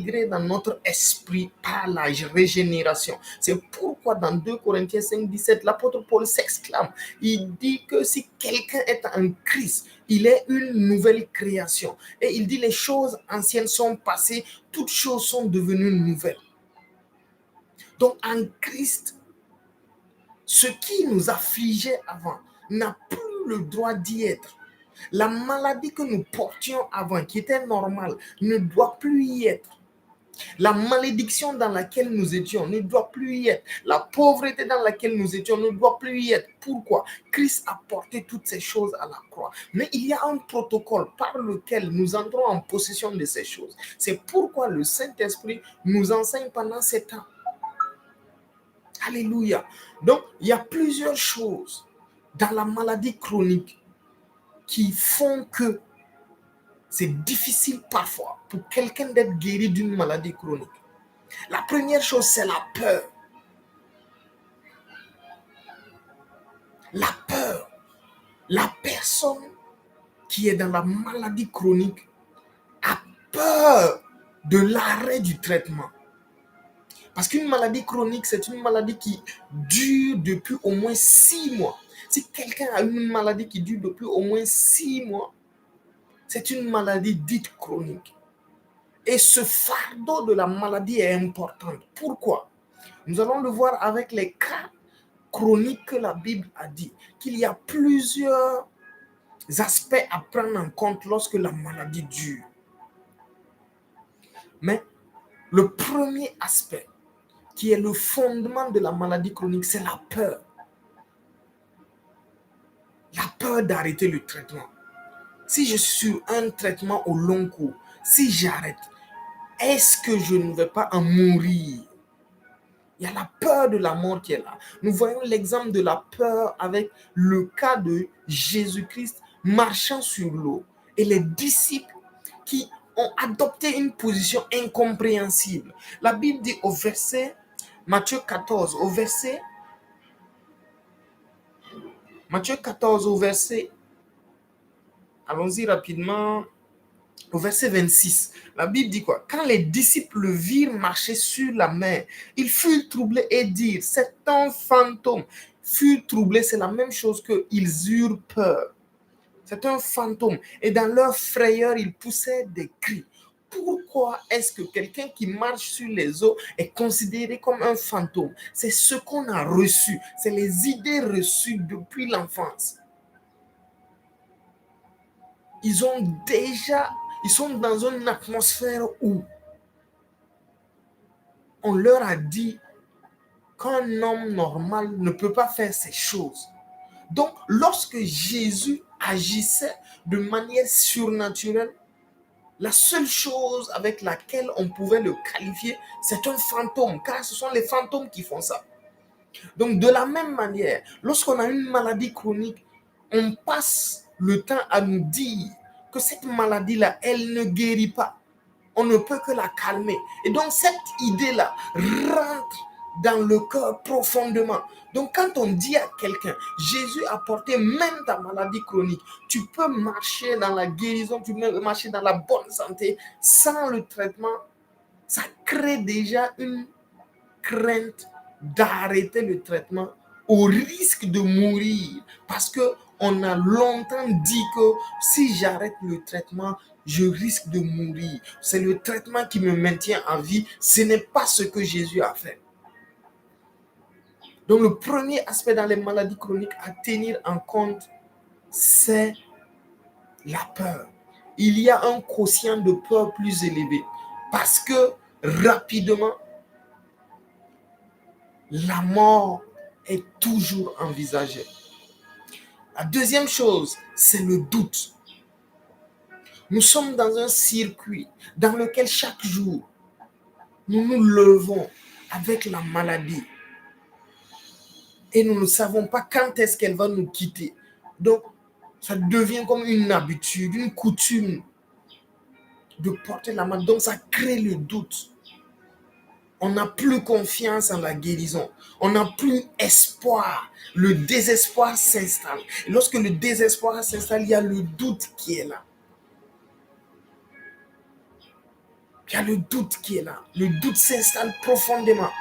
intégré dans notre esprit par la régénération. C'est pourquoi dans 2 Corinthiens 5, 17, l'apôtre Paul s'exclame. Il dit que si quelqu'un est en Christ, il est une nouvelle création. Et il dit les choses anciennes sont passées, toutes choses sont devenues nouvelles. Donc en Christ, ce qui nous affligeait avant n'a plus le droit d'y être. La maladie que nous portions avant, qui était normale, ne doit plus y être. La malédiction dans laquelle nous étions ne doit plus y être. La pauvreté dans laquelle nous étions ne doit plus y être. Pourquoi? Christ a porté toutes ces choses à la croix. Mais il y a un protocole par lequel nous entrons en possession de ces choses. C'est pourquoi le Saint-Esprit nous enseigne pendant ces temps. Alléluia. Donc, il y a plusieurs choses dans la maladie chronique qui font que c'est difficile parfois pour quelqu'un d'être guéri d'une maladie chronique. La première chose, c'est la peur. La peur. La personne qui est dans la maladie chronique a peur de l'arrêt du traitement. Parce qu'une maladie chronique, c'est une maladie qui dure depuis au moins 6 mois. Si quelqu'un a une maladie qui dure depuis au moins 6 mois, c'est une maladie dite chronique. Et ce fardeau de la maladie est important. Pourquoi? Nous allons le voir avec les cas chroniques que la Bible a dit. Qu'il y a plusieurs aspects à prendre en compte lorsque la maladie dure. Mais le premier aspect, qui est le fondement de la maladie chronique, c'est la peur. La peur d'arrêter le traitement. Si je suis sur un traitement au long cours, si j'arrête, est-ce que je ne vais pas en mourir? Il y a la peur de la mort qui est là. Nous voyons l'exemple de la peur avec le cas de Jésus-Christ marchant sur l'eau et les disciples qui ont adopté une position incompréhensible. La Bible dit au verset Matthieu 14, au verset 26, allons-y rapidement, au verset 26, la Bible dit quoi? Quand les disciples le virent marcher sur la mer, ils furent troublés et dirent, c'est un fantôme. Furent troublés, c'est la même chose qu'ils eurent peur. C'est un fantôme. Et dans leur frayeur, ils poussaient des cris. Pourquoi est-ce que quelqu'un qui marche sur les eaux est considéré comme un fantôme? C'est ce qu'on a reçu. C'est les idées reçues depuis l'enfance. Ils sont dans une atmosphère où on leur a dit qu'un homme normal ne peut pas faire ces choses. Donc, lorsque Jésus agissait de manière surnaturelle, la seule chose avec laquelle on pouvait le qualifier, c'est un fantôme, car ce sont les fantômes qui font ça. Donc, de la même manière, lorsqu'on a une maladie chronique, on passe le temps à nous dire que cette maladie-là, elle ne guérit pas. On ne peut que la calmer. Et donc, cette idée-là rentre dans le cœur profondément. Donc, quand on dit à quelqu'un, Jésus a porté même ta maladie chronique, tu peux marcher dans la guérison, tu peux marcher dans la bonne santé sans le traitement, ça crée déjà une crainte d'arrêter le traitement au risque de mourir. Parce qu'on a longtemps dit que si j'arrête le traitement, je risque de mourir. C'est le traitement qui me maintient en vie. Ce n'est pas ce que Jésus a fait. Donc, le premier aspect dans les maladies chroniques à tenir en compte, c'est la peur. Il y a un quotient de peur plus élevé parce que rapidement, la mort est toujours envisagée. La deuxième chose, c'est le doute. Nous sommes dans un circuit dans lequel chaque jour, nous nous levons avec la maladie. Et nous ne savons pas quand est-ce qu'elle va nous quitter. Donc, ça devient comme une habitude, une coutume de porter la maladie. Donc, ça crée le doute. On n'a plus confiance en la guérison. On n'a plus espoir. Le désespoir s'installe. Et lorsque le désespoir s'installe, il y a le doute qui est là. Il y a le doute qui est là. Le doute s'installe profondément.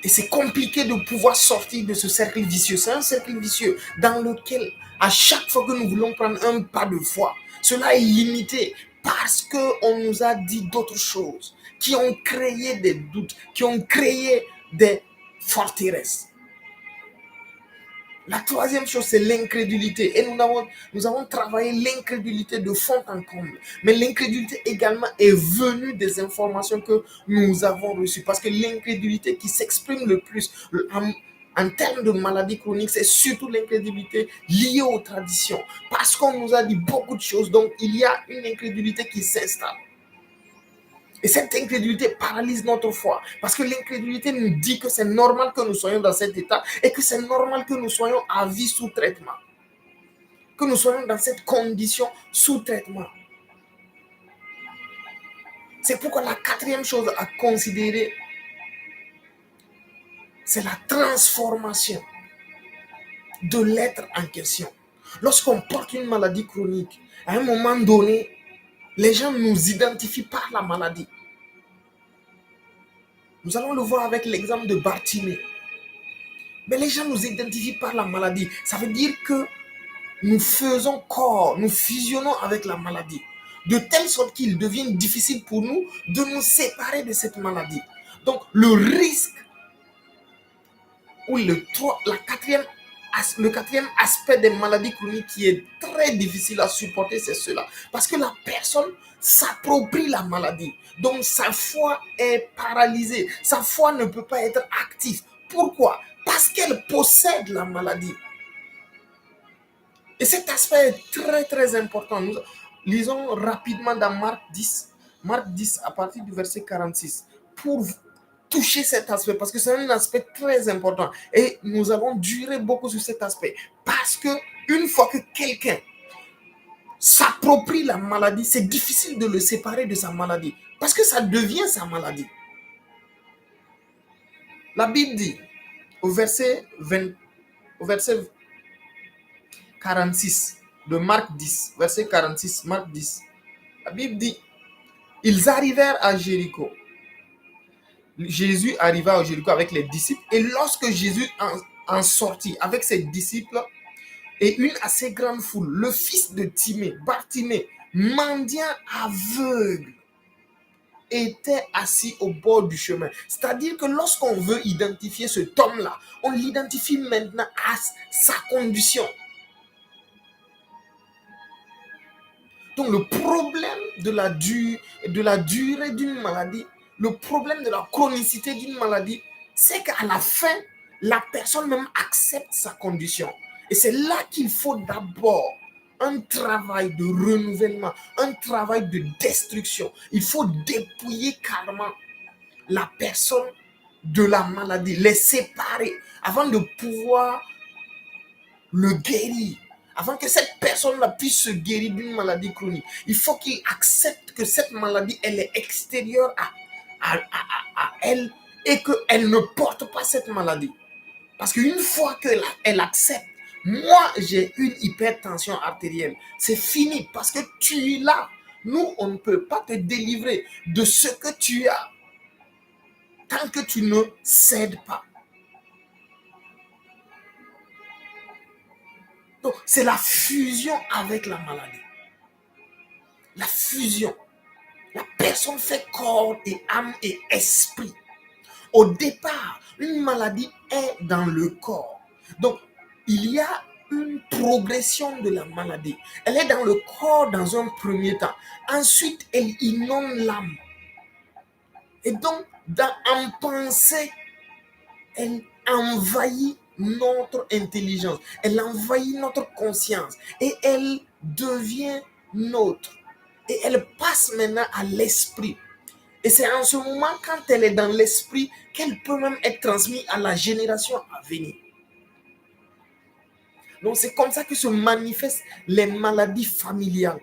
Et c'est compliqué de pouvoir sortir de ce cercle vicieux. C'est un cercle vicieux dans lequel, à chaque fois que nous voulons prendre un pas de foi, cela est limité parce qu'on nous a dit d'autres choses qui ont créé des doutes, qui ont créé des forteresses. La troisième chose, c'est l'incrédulité. Et nous avons travaillé l'incrédulité de fond en comble. Mais l'incrédulité également est venue des informations que nous avons reçues. Parce que l'incrédulité qui s'exprime le plus en termes de maladies chroniques, c'est surtout l'incrédulité liée aux traditions. Parce qu'on nous a dit beaucoup de choses, donc il y a une incrédulité qui s'installe. Et cette incrédulité paralyse notre foi. Parce que l'incrédulité nous dit que c'est normal que nous soyons dans cet état et que c'est normal que nous soyons à vie sous traitement. Que nous soyons dans cette condition sous traitement. C'est pourquoi la quatrième chose à considérer, c'est la transformation de l'être en question. Lorsqu'on porte une maladie chronique, à un moment donné, les gens nous identifient par la maladie. Nous allons le voir avec l'exemple de Bartimée. Mais les gens nous identifient par la maladie. Ça veut dire que nous faisons corps, nous fusionnons avec la maladie. De telle sorte qu'il devient difficile pour nous de nous séparer de cette maladie. Donc, le risque, ou le quatrième aspect des maladies chroniques qui est très difficile à supporter, c'est cela. Parce que la personne s'approprie la maladie. Donc, sa foi est paralysée. Sa foi ne peut pas être active. Pourquoi? Parce qu'elle possède la maladie. Et cet aspect est très, très important. Nous lisons rapidement dans Marc 10 à partir du verset 46, pour toucher cet aspect, parce que c'est un aspect très important. Et nous avons duré beaucoup sur cet aspect. Parce que une fois que quelqu'un s'approprie la maladie, c'est difficile de le séparer de sa maladie. Parce que ça devient sa maladie. La Bible dit, au verset 46 de Marc 10, verset 46, Marc 10, la Bible dit, ils arrivèrent à Jéricho. Jésus arriva à Jéricho avec les disciples, et lorsque Jésus en sortit avec ses disciples et une assez grande foule, le fils de Timée, Bartimée, mendiant aveugle, était assis au bord du chemin. C'est-à-dire que lorsqu'on veut identifier cet homme-là, on l'identifie maintenant à sa condition. Donc le problème de la durée d'une maladie, le problème de la chronicité d'une maladie, c'est qu'à la fin, la personne même accepte sa condition. Et c'est là qu'il faut d'abord un travail de renouvellement, un travail de destruction. Il faut dépouiller carrément la personne de la maladie, les séparer avant de pouvoir le guérir. Avant que cette personne-là puisse se guérir d'une maladie chronique, il faut qu'il accepte que cette maladie, elle est extérieure à elle et qu'elle ne porte pas cette maladie. Parce qu'une fois qu'elle accepte, moi j'ai une hypertension artérielle, c'est fini parce que tu l'as. Nous, on ne peut pas te délivrer de ce que tu as tant que tu ne cèdes pas. Donc, c'est la fusion avec la maladie. La fusion. La personne fait corps et âme et esprit. Au départ, une maladie est dans le corps. Donc, il y a une progression de la maladie. Elle est dans le corps dans un premier temps. Ensuite, elle inonde l'âme. Et donc, en pensée, elle envahit notre intelligence, elle envahit notre conscience et elle devient nôtre. Et elle passe maintenant à l'esprit. Et c'est en ce moment, quand elle est dans l'esprit, qu'elle peut même être transmise à la génération à venir. Donc c'est comme ça que se manifestent les maladies familiales.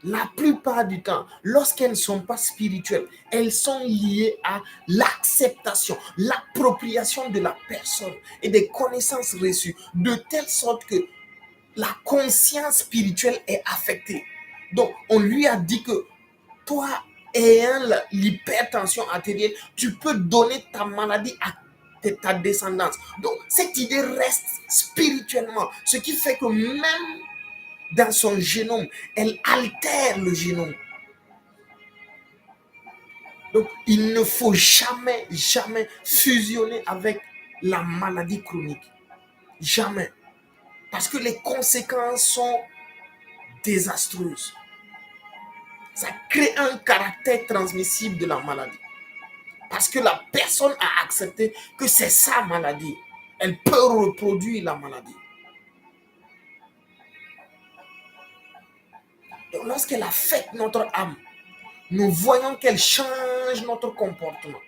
La plupart du temps, lorsqu'elles ne sont pas spirituelles, elles sont liées à l'acceptation, l'appropriation de la personne et des connaissances reçues, de telle sorte que la conscience spirituelle est affectée. Donc, on lui a dit que toi ayant l'hypertension artérielle, tu peux donner ta maladie à ta descendance. Donc, cette idée reste spirituellement, ce qui fait que même dans son génome, elle altère le génome. Donc, il ne faut jamais, jamais fusionner avec la maladie chronique. Jamais. Parce que les conséquences sont désastreuses. Ça crée un caractère transmissible de la maladie. Parce que la personne a accepté que c'est sa maladie. Elle peut reproduire la maladie. Donc, lorsqu'elle affecte notre âme, nous voyons qu'elle change notre comportement.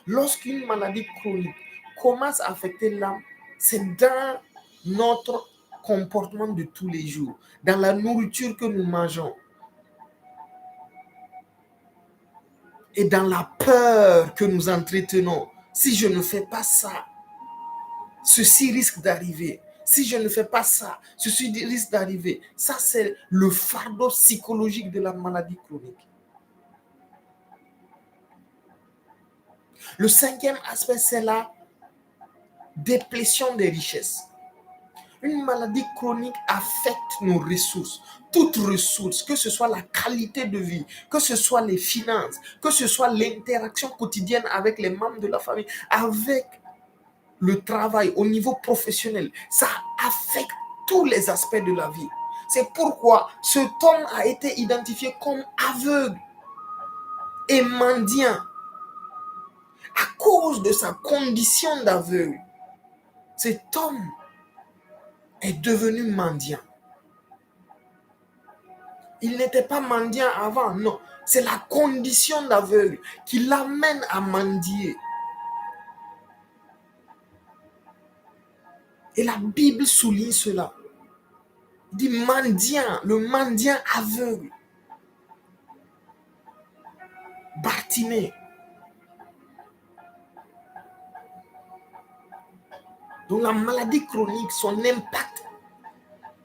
Lorsqu'une maladie chronique commence à affecter l'âme, c'est dans notre comportement de tous les jours, dans la nourriture que nous mangeons et dans la peur que nous entretenons. Si je ne fais pas ça, ceci risque d'arriver. Si je ne fais pas ça, ceci risque d'arriver. Ça, c'est le fardeau psychologique de la maladie chronique. Le cinquième aspect, c'est la déplétion des richesses. Une maladie chronique affecte nos ressources. Toutes ressources, que ce soit la qualité de vie, que ce soit les finances, que ce soit l'interaction quotidienne avec les membres de la famille, avec le travail au niveau professionnel, ça affecte tous les aspects de la vie. C'est pourquoi cet homme a été identifié comme aveugle et mendiant à cause de sa condition d'aveugle. Cet homme est devenu mendiant. Il n'était pas mendiant avant, non. C'est la condition d'aveugle qui l'amène à mendier. Et la Bible souligne cela. Il dit mendiant, le mendiant aveugle. Bartimée. Donc la maladie chronique, son impact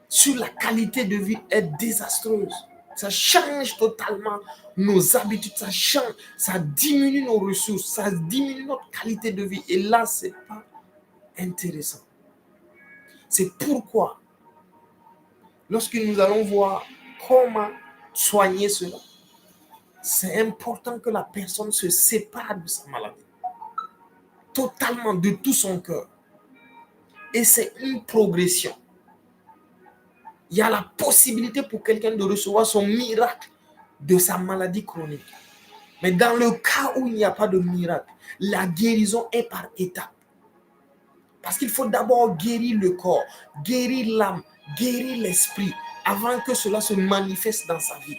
sur la qualité de vie est désastreuse. Ça change totalement nos habitudes, ça change, ça diminue nos ressources, ça diminue notre qualité de vie. Et là, c'est pas intéressant. C'est pourquoi, lorsque nous allons voir comment soigner cela, c'est important que la personne se sépare de sa maladie. Totalement, de tout son cœur. Et c'est une progression. Il y a la possibilité pour quelqu'un de recevoir son miracle de sa maladie chronique. Mais dans le cas où il n'y a pas de miracle, la guérison est par étapes. Parce qu'il faut d'abord guérir le corps, guérir l'âme, guérir l'esprit, avant que cela se manifeste dans sa vie.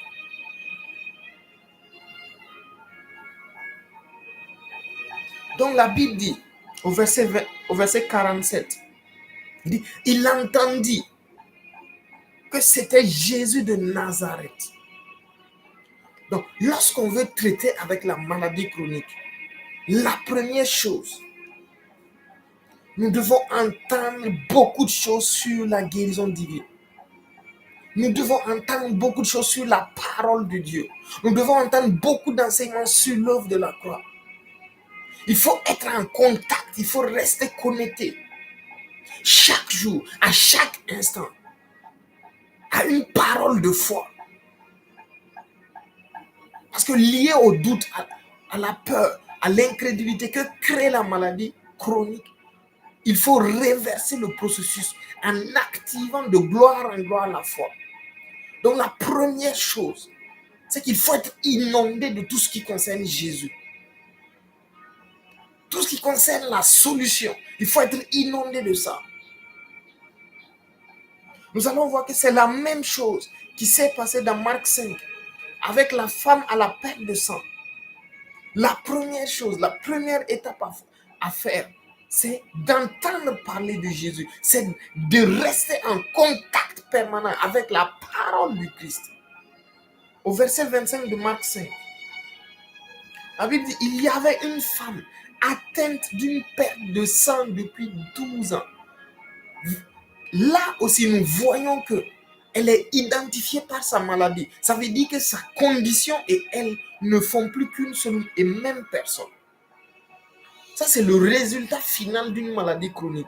Donc la Bible dit, au verset 47, il dit, il entendit que c'était Jésus de Nazareth. Donc, lorsqu'on veut traiter avec la maladie chronique, la première chose, nous devons entendre beaucoup de choses sur la guérison divine. Nous devons entendre beaucoup de choses sur la parole de Dieu. Nous devons entendre beaucoup d'enseignements sur l'œuvre de la croix. Il faut être en contact, il faut rester connecté. Chaque jour, à chaque instant, à une parole de foi. Parce que lié au doute, à la peur, à l'incrédulité que crée la maladie chronique, il faut réverser le processus en activant de gloire en gloire la foi. Donc la première chose, c'est qu'il faut être inondé de tout ce qui concerne Jésus. Tout ce qui concerne la solution, il faut être inondé de ça. Nous allons voir que c'est la même chose qui s'est passée dans Marc 5 avec la femme à la perte de sang. La première chose, la première étape à faire, c'est d'entendre parler de Jésus. C'est de rester en contact permanent avec la parole du Christ. Au verset 25 de Marc 5, la Bible dit, il y avait une femme atteinte d'une perte de sang depuis 12 ans. Là aussi, nous voyons que elle est identifiée par sa maladie. Ça veut dire que sa condition et elle ne font plus qu'une seule et même personne. Ça, c'est le résultat final d'une maladie chronique.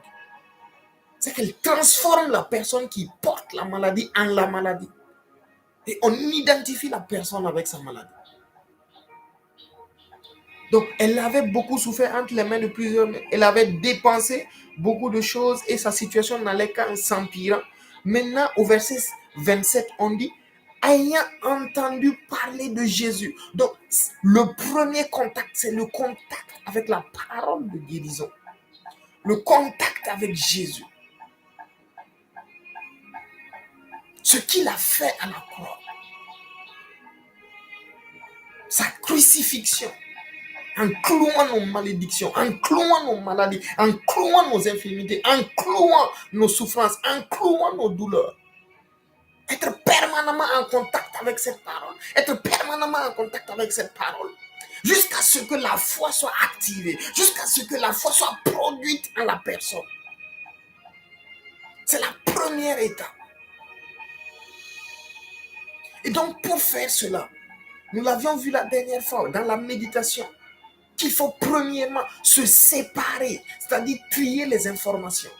C'est qu'elle transforme la personne qui porte la maladie en la maladie. Et on identifie la personne avec sa maladie. Donc, elle avait beaucoup souffert entre les mains de plusieurs mains. Elle avait dépensé beaucoup de choses et sa situation n'allait qu'en s'empirant. Maintenant, au verset 27, on dit, ayant entendu parler de Jésus. Donc, le premier contact, c'est le contact avec la parole de guérison. Le contact avec Jésus. Ce qu'il a fait à la croix. Sa crucifixion. En clouant nos malédictions, en clouant nos maladies, en clouant nos infirmités, en clouant nos souffrances, en clouant nos douleurs. Être permanemment en contact avec cette parole. Être permanemment en contact avec cette parole. Jusqu'à ce que la foi soit activée. Jusqu'à ce que la foi soit produite en la personne. C'est la première étape. Et donc, pour faire cela, nous l'avions vu la dernière fois dans la méditation, qu'il faut premièrement se séparer, c'est-à-dire trier les informations.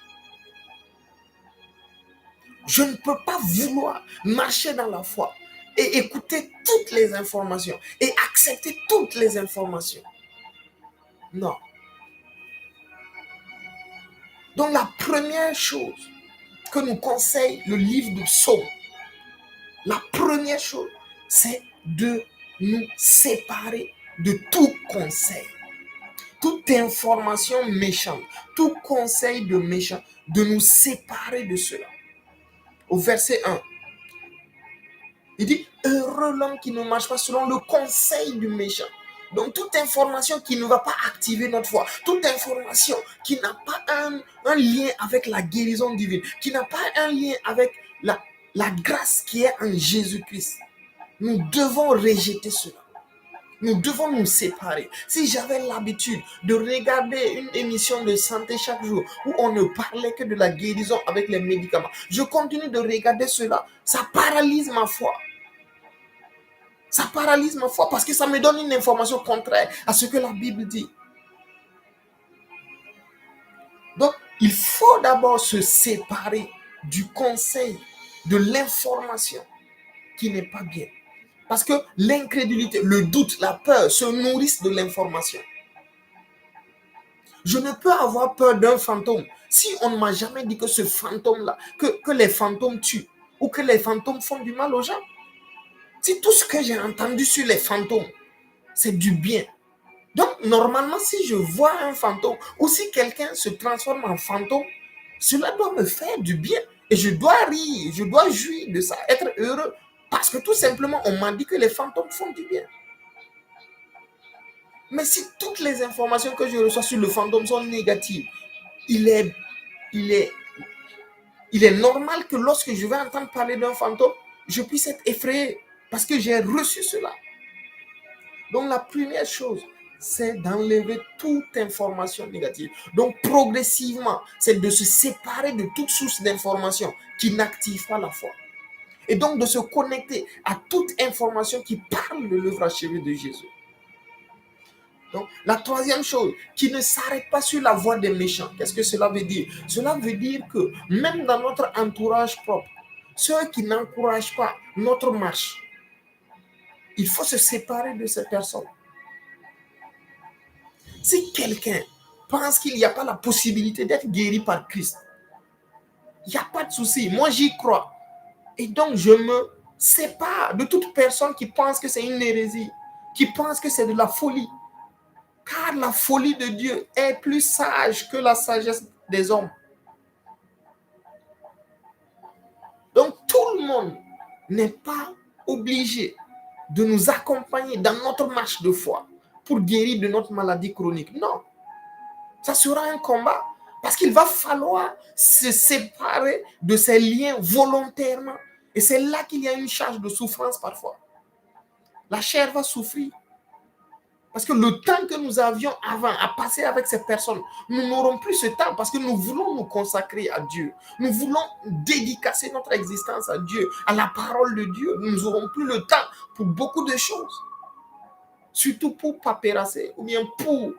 Je ne peux pas vouloir marcher dans la foi et écouter toutes les informations et accepter toutes les informations. Non. Donc la première chose que nous conseille le livre de Psaume, la première chose, c'est de nous séparer de tout conseil. Toute information méchante, tout conseil de méchant, de nous séparer de cela. Au verset 1, il dit, heureux l'homme qui ne marche pas selon le conseil du méchant. Donc toute information qui ne va pas activer notre foi, toute information qui n'a pas un lien avec la guérison divine, qui n'a pas un lien avec la grâce qui est en Jésus-Christ, nous devons rejeter cela. Nous devons nous séparer. Si j'avais l'habitude de regarder une émission de santé chaque jour où on ne parlait que de la guérison avec les médicaments, je continue de regarder cela, ça paralyse ma foi. Ça paralyse ma foi parce que ça me donne une information contraire à ce que la Bible dit. Donc, il faut d'abord se séparer du conseil, de l'information qui n'est pas bien. Parce que l'incrédulité, le doute, la peur se nourrissent de l'information. Je ne peux avoir peur d'un fantôme si on ne m'a jamais dit que ce fantôme-là, que les fantômes tuent ou que les fantômes font du mal aux gens. Si tout ce que j'ai entendu sur les fantômes, c'est du bien. Donc, normalement, si je vois un fantôme ou si quelqu'un se transforme en fantôme, cela doit me faire du bien. Et je dois rire, je dois jouir de ça, être heureux. Parce que tout simplement, on m'a dit que les fantômes font du bien. Mais si toutes les informations que je reçois sur le fantôme sont négatives, il est normal que lorsque je vais entendre parler d'un fantôme, je puisse être effrayé parce que j'ai reçu cela. Donc la première chose, c'est d'enlever toute information négative. Donc progressivement, c'est de se séparer de toute source d'information qui n'active pas la foi. Et donc de se connecter à toute information qui parle de l'œuvre achevée de Jésus. Donc, la troisième chose, qui ne s'arrête pas sur la voie des méchants. Qu'est-ce que cela veut dire? Cela veut dire que même dans notre entourage propre, ceux qui n'encouragent pas notre marche, il faut se séparer de ces personnes. Si quelqu'un pense qu'il n'y a pas la possibilité d'être guéri par Christ, il n'y a pas de souci. Moi, j'y crois. Et donc, je me sépare de toute personne qui pense que c'est une hérésie, qui pense que c'est de la folie. Car la folie de Dieu est plus sage que la sagesse des hommes. Donc, tout le monde n'est pas obligé de nous accompagner dans notre marche de foi pour guérir de notre maladie chronique. Non. Ça sera un combat parce qu'il va falloir se séparer de ces liens volontairement. Et c'est là qu'il y a une charge de souffrance parfois. La chair va souffrir. Parce que le temps que nous avions avant à passer avec ces personnes, nous n'aurons plus ce temps parce que nous voulons nous consacrer à Dieu. Nous voulons dédicacer notre existence à Dieu, à la parole de Dieu. Nous n'aurons plus le temps pour beaucoup de choses. Surtout pour papérasser ou bien pour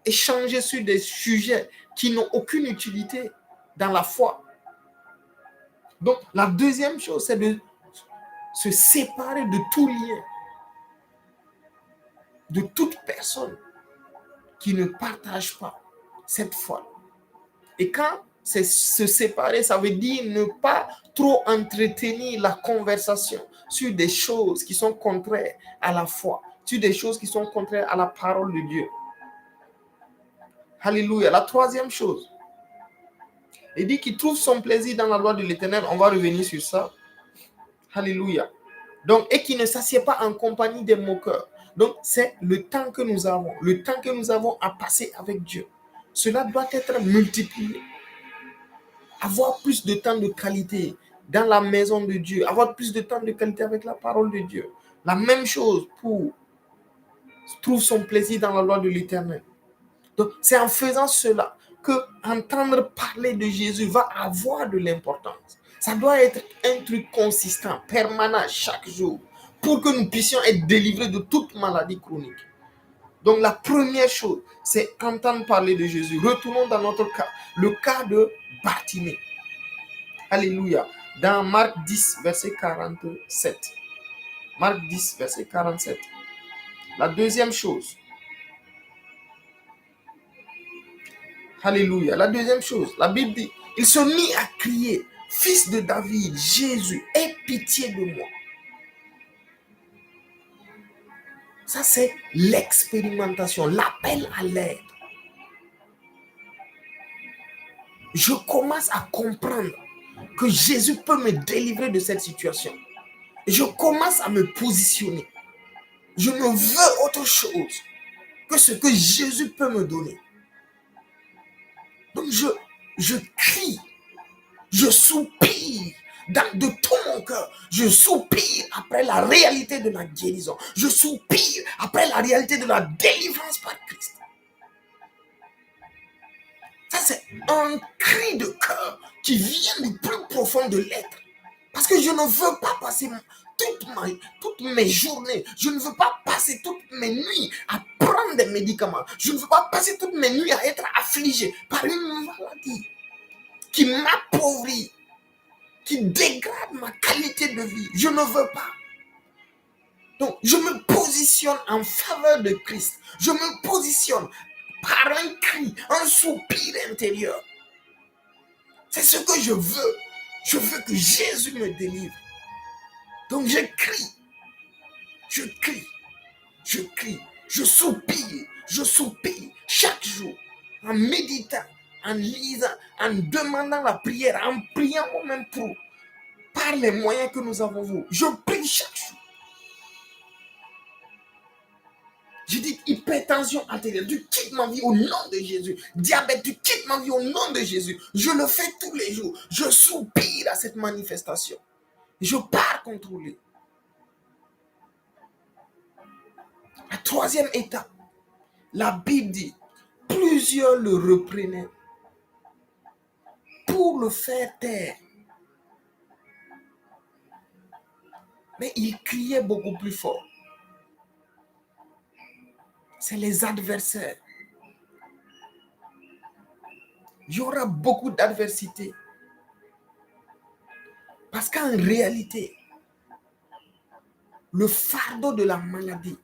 échanger sur des sujets qui n'ont aucune utilité dans la foi. Donc, la deuxième chose, c'est de se séparer de tout lien, de toute personne qui ne partage pas cette foi. Et quand c'est se séparer, ça veut dire ne pas trop entretenir la conversation sur des choses qui sont contraires à la foi, sur des choses qui sont contraires à la parole de Dieu. Alléluia. La troisième chose, il dit qu'il trouve son plaisir dans la loi de l'Éternel. On va revenir sur ça. Alléluia. Donc, et qui ne s'assied pas en compagnie des moqueurs. Donc, c'est le temps que nous avons à passer avec Dieu. Cela doit être multiplié. Avoir plus de temps de qualité dans la maison de Dieu, avoir plus de temps de qualité avec la parole de Dieu. La même chose pour trouve son plaisir dans la loi de l'Éternel. Donc, c'est en faisant cela que entendre parler de Jésus va avoir de l'importance. Ça doit être un truc consistant, permanent, chaque jour, pour que nous puissions être délivrés de toute maladie chronique. Donc, la première chose, c'est entendre parler de Jésus. Retournons dans notre cas, le cas de Bartimée. Alléluia. Dans Marc 10, verset 47. Marc 10, verset 47. La deuxième chose. Alléluia. La deuxième chose, la Bible dit, il se mit à crier, Fils de David, Jésus, aie pitié de moi. Ça, c'est l'expérimentation, l'appel à l'aide. Je commence à comprendre que Jésus peut me délivrer de cette situation. Je commence à me positionner. Je ne veux autre chose que ce que Jésus peut me donner. Donc, je crie, je soupire de tout mon cœur. Je soupire après la réalité de la guérison. Je soupire après la réalité de la délivrance par Christ. Ça, c'est un cri de cœur qui vient du plus profond de l'être. Parce que je ne veux pas passer toutes mes journées, je ne veux pas passer toutes mes nuits à prendre des médicaments. Je ne veux pas passer toutes mes nuits à être affligé par une maladie qui m'appauvrit, qui dégrade ma qualité de vie. Je ne veux pas. Donc, je me positionne en faveur de Christ. Je me positionne par un cri, un soupir intérieur. C'est ce que je veux. Je veux que Jésus me délivre. Donc, je crie, je soupire chaque jour en méditant, en lisant, en demandant la prière, en priant moi-même pour, par les moyens que nous avons. Je prie chaque jour. Je dis hypertension artérielle, tu quittes ma vie au nom de Jésus. Diabète, tu quittes ma vie au nom de Jésus. Je le fais tous les jours. Je soupire à cette manifestation. Je pars contrôler. La troisième étape, la Bible dit, plusieurs le reprenaient pour le faire taire. Mais il criait beaucoup plus fort. C'est les adversaires. Il y aura beaucoup d'adversité. Parce qu'en réalité, le fardeau de la maladie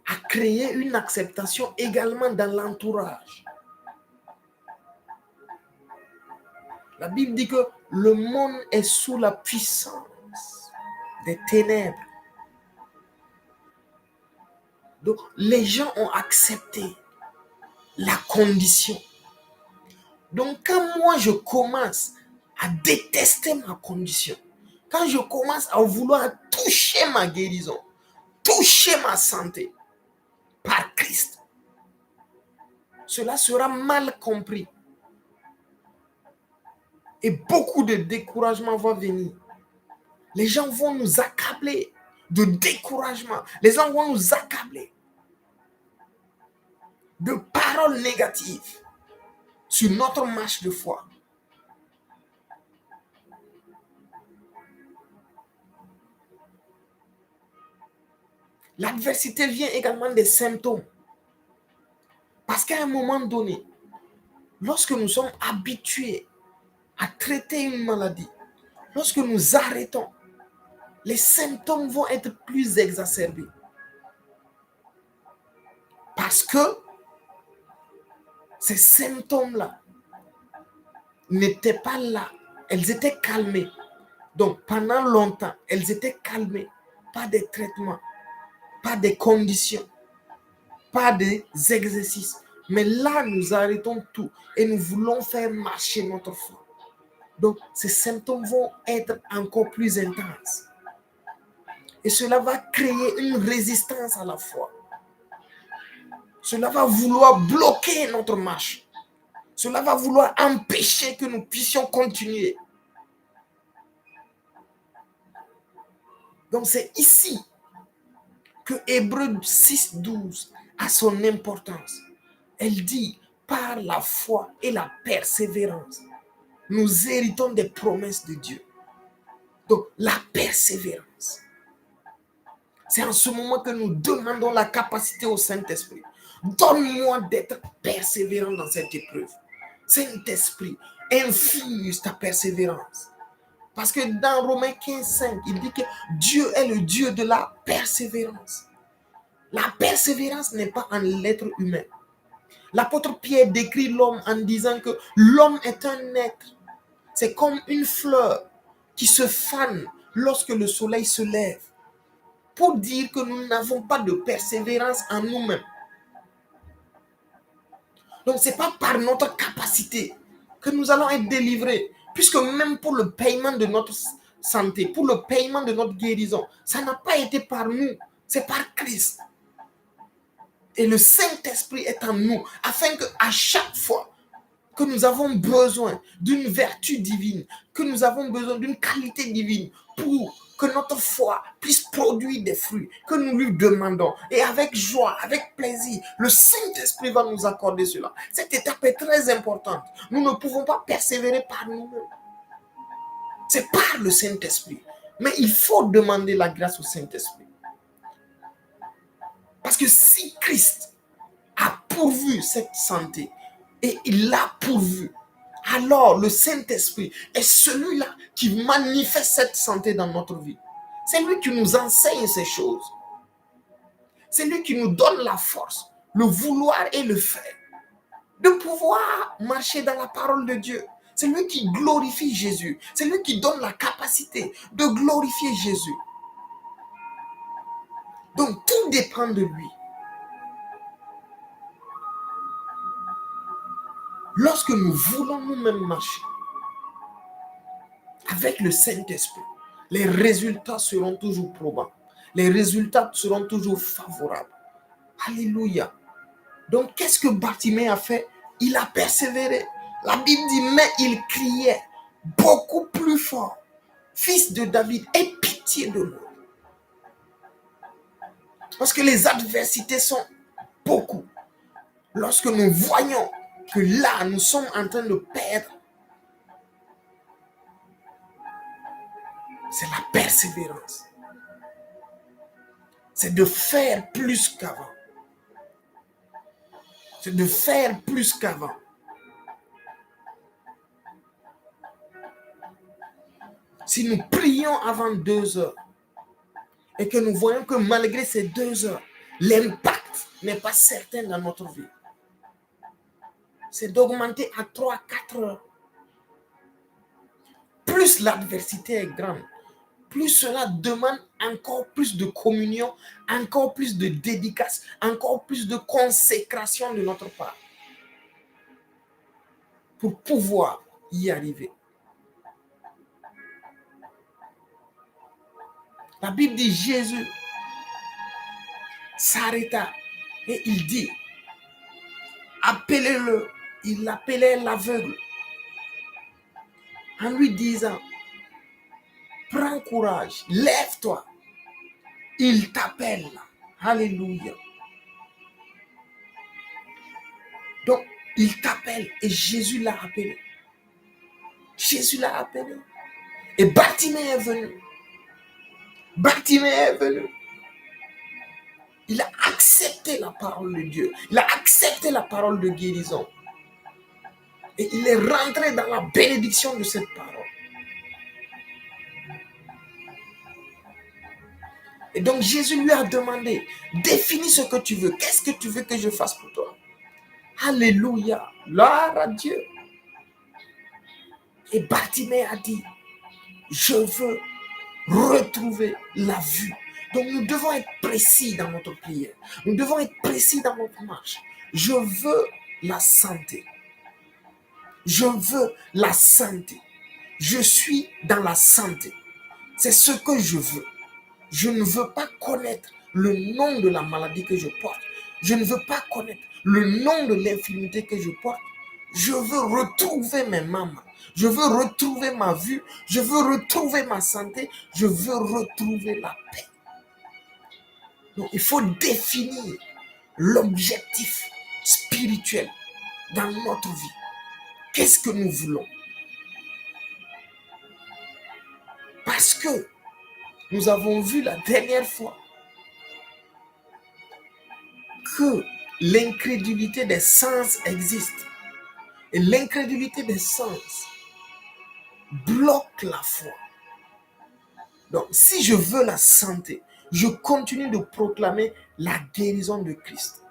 a créé une acceptation également dans l'entourage. La Bible dit que le monde est sous la puissance des ténèbres. Donc, les gens ont accepté la condition. Donc, quand moi, je commence à détester ma condition, quand je commence à vouloir toucher ma guérison, toucher ma santé par Christ, cela sera mal compris. Et beaucoup de découragement va venir. Les gens vont nous accabler, de découragement. Les gens vont nous accabler de paroles négatives sur notre marche de foi. L'adversité vient également des symptômes. Parce qu'à un moment donné, lorsque nous sommes habitués à traiter une maladie, lorsque nous arrêtons, les symptômes vont être plus exacerbés. Parce que ces symptômes-là n'étaient pas là. Elles étaient calmées. Donc, pendant longtemps, elles étaient calmées. Pas des traitements, pas des conditions, pas des exercices. Mais là, nous arrêtons tout et nous voulons faire marcher notre foi. Donc, ces symptômes vont être encore plus intenses. Et cela va créer une résistance à la foi. Cela va vouloir bloquer notre marche. Cela va vouloir empêcher que nous puissions continuer. Donc, c'est ici que Hébreux 6:12 a son importance. Elle dit, par la foi et la persévérance, nous héritons des promesses de Dieu. Donc, la persévérance. C'est en ce moment que nous demandons la capacité au Saint-Esprit. Donne-moi d'être persévérant dans cette épreuve. Saint-Esprit, infuse ta persévérance. Parce que dans Romains 15:5, il dit que Dieu est le Dieu de la persévérance. La persévérance n'est pas en l'être humain. L'apôtre Pierre décrit l'homme en disant que l'homme est un être. C'est comme une fleur qui se fane lorsque le soleil se lève. Pour dire que nous n'avons pas de persévérance en nous-mêmes. Donc, ce n'est pas par notre capacité que nous allons être délivrés. Puisque même pour le paiement de notre santé, pour le paiement de notre guérison, ça n'a pas été par nous, c'est par Christ. Et le Saint-Esprit est en nous, afin qu'à chaque fois que nous avons besoin d'une vertu divine, que nous avons besoin d'une qualité divine pour que notre foi puisse produire des fruits que nous lui demandons. Et avec joie, avec plaisir, le Saint-Esprit va nous accorder cela. Cette étape est très importante. Nous ne pouvons pas persévérer par nous-mêmes. C'est par le Saint-Esprit. Mais il faut demander la grâce au Saint-Esprit. Parce que si Christ a pourvu cette santé, et il l'a pourvu, alors le Saint-Esprit est celui-là qui manifeste cette santé dans notre vie. C'est lui qui nous enseigne ces choses. C'est lui qui nous donne la force, le vouloir et le faire, de pouvoir marcher dans la parole de Dieu. C'est lui qui glorifie Jésus. C'est lui qui donne la capacité de glorifier Jésus. Donc tout dépend de lui. Lorsque nous voulons nous-mêmes marcher avec le Saint-Esprit, les résultats seront toujours probants. Les résultats seront toujours favorables. Alléluia. Donc, qu'est-ce que Bartimée a fait? Il a persévéré. La Bible dit, mais il criait beaucoup plus fort. Fils de David, aie pitié de nous. Parce que les adversités sont beaucoup. Lorsque nous voyons que là, nous sommes en train de perdre, c'est la persévérance. C'est de faire plus qu'avant. C'est de faire plus qu'avant. Si nous prions avant 2 heures et que nous voyons que malgré ces 2 heures, l'impact n'est pas certain dans notre vie, c'est d'augmenter à 3-4 heures. Plus l'adversité est grande, plus cela demande encore plus de communion, encore plus de dédicace, encore plus de consécration de notre part pour pouvoir y arriver. La Bible dit Jésus s'arrêta et il dit, appelez-le. Il appelait l'aveugle en lui disant, prends courage, lève-toi. Il t'appelle. Alléluia. Donc, il t'appelle et Jésus l'a appelé. Jésus l'a appelé. Et Bartimée est venu. Bartimée est venu. Il a accepté la parole de Dieu. Il a accepté la parole de guérison. Et il est rentré dans la bénédiction de cette parole. Et donc Jésus lui a demandé, définis ce que tu veux. Qu'est-ce que tu veux que je fasse pour toi? Alléluia. Gloire à Dieu. Et Bartimée a dit, je veux retrouver la vue. Donc nous devons être précis dans notre prière. Nous devons être précis dans notre marche. Je veux la santé. Je veux la santé. Je suis dans la santé. C'est ce que je veux. Je ne veux pas connaître le nom de la maladie que je porte. Je ne veux pas connaître le nom de l'infirmité que je porte. Je veux retrouver mes membres. Je veux retrouver ma vue. Je veux retrouver ma santé. Je veux retrouver la paix. Donc, il faut définir l'objectif spirituel dans notre vie. Qu'est-ce que nous voulons? Parce que nous avons vu la dernière fois que l'incrédulité des sens existe. Et l'incrédulité des sens bloque la foi. Donc, si je veux la santé, je continue de proclamer la guérison de Christ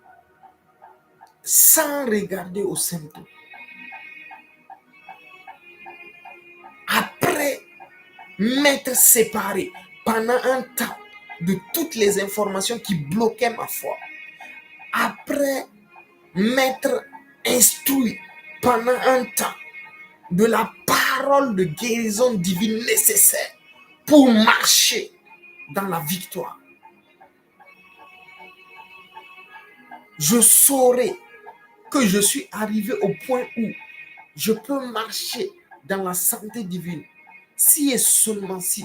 sans regarder aux symptômes. Après m'être séparé pendant un temps de toutes les informations qui bloquaient ma foi, après m'être instruit pendant un temps de la parole de guérison divine nécessaire pour marcher dans la victoire, je saurai que je suis arrivé au point où je peux marcher dans la santé divine si et seulement si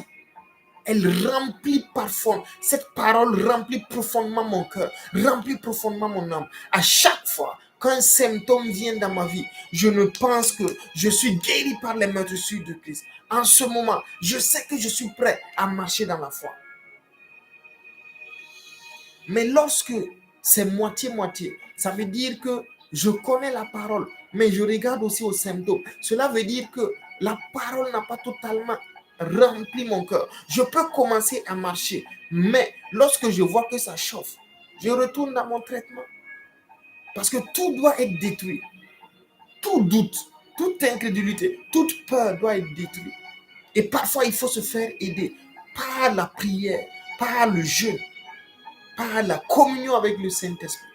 elle remplit parfois, cette parole remplit profondément mon cœur, remplit profondément mon âme. À chaque fois qu'un symptôme vient dans ma vie, je ne pense que je suis guéri par les meurtrissures de Christ. En ce moment, je sais que je suis prêt à marcher dans la foi. Mais lorsque c'est moitié-moitié, ça veut dire que je connais la parole, mais je regarde aussi aux symptômes. Cela veut dire que la parole n'a pas totalement rempli mon cœur. Je peux commencer à marcher, mais lorsque je vois que ça chauffe, je retourne dans mon traitement. Parce que tout doit être détruit. Tout doute, toute incrédulité, toute peur doit être détruite. Et parfois, il faut se faire aider par la prière, par le jeûne, par la communion avec le Saint-Esprit.